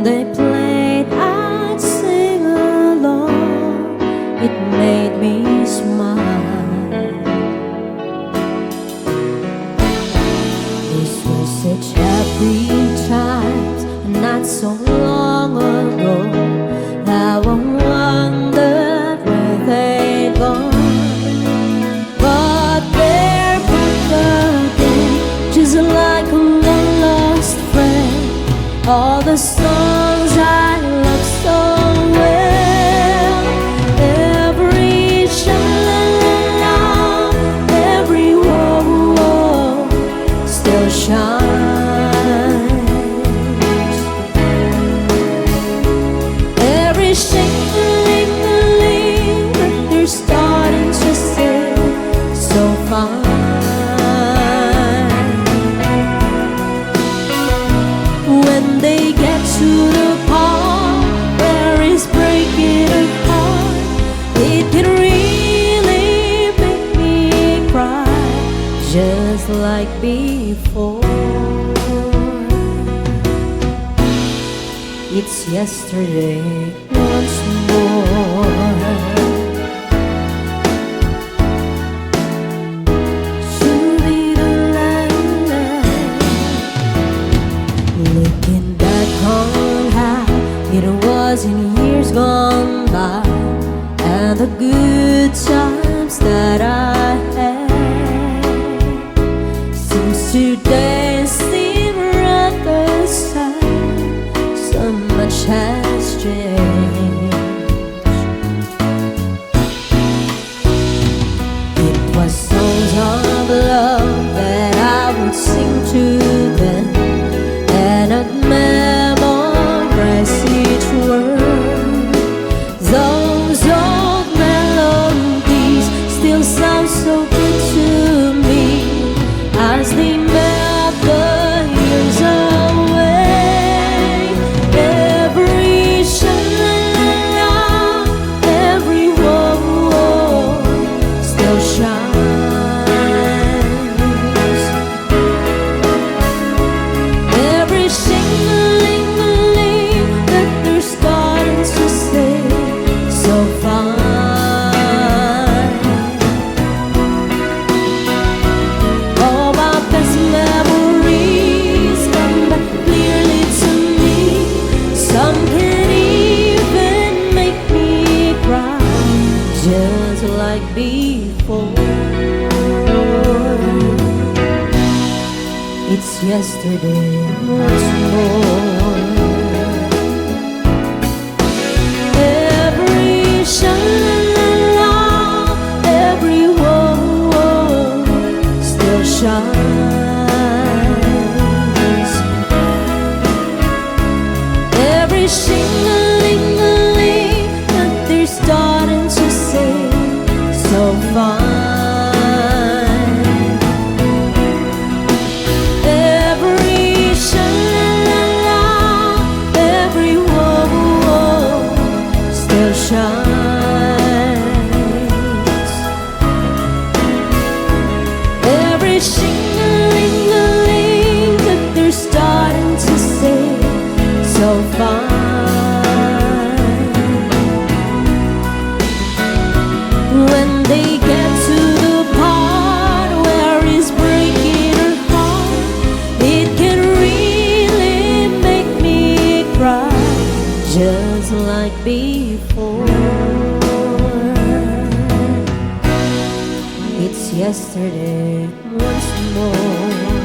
they played, I'd sing along. It made me smile. This was such happy times, not so long ago. How I wondered where they'd gone. But they're back again, just like a long-lost friend. All the songs I love so well, every sha-la-la-la, every whoa-whoa still shines. Every shake-a-ling-a-ling that they're starting to sing so fine. When they get to the part where it's breaking a heart, it can really make me cry, just like before. It's yesterday once more. Looking back on how it was in years gone by, and the good times that I had, seems today seem rather sad. So much has changed. It was songs of love that I would sing to them, and I'd memorize each word. Those old melodies still sound so good to me as they melt the years away. Every sha-la-la-la, every whoa-whoa still shines. Every shing-a-ling-a-ling that they're starting to sing so fine. All my best memories come back clearly to me. Some can even make me cry, just like before. It's yesterday once more. Every sha-la-la-la, every whoa-whoa still shines. Every shing-a-ling-a-ling that they're starting to sing so fine. Every sha-la-la-la, every whoa-whoa still shines. Every shing-a-ling-a-ling that they're starting to sing so fine. When they get to the part where it's breaking her heart, it can really make me cry, just like before. It's yesterday once more.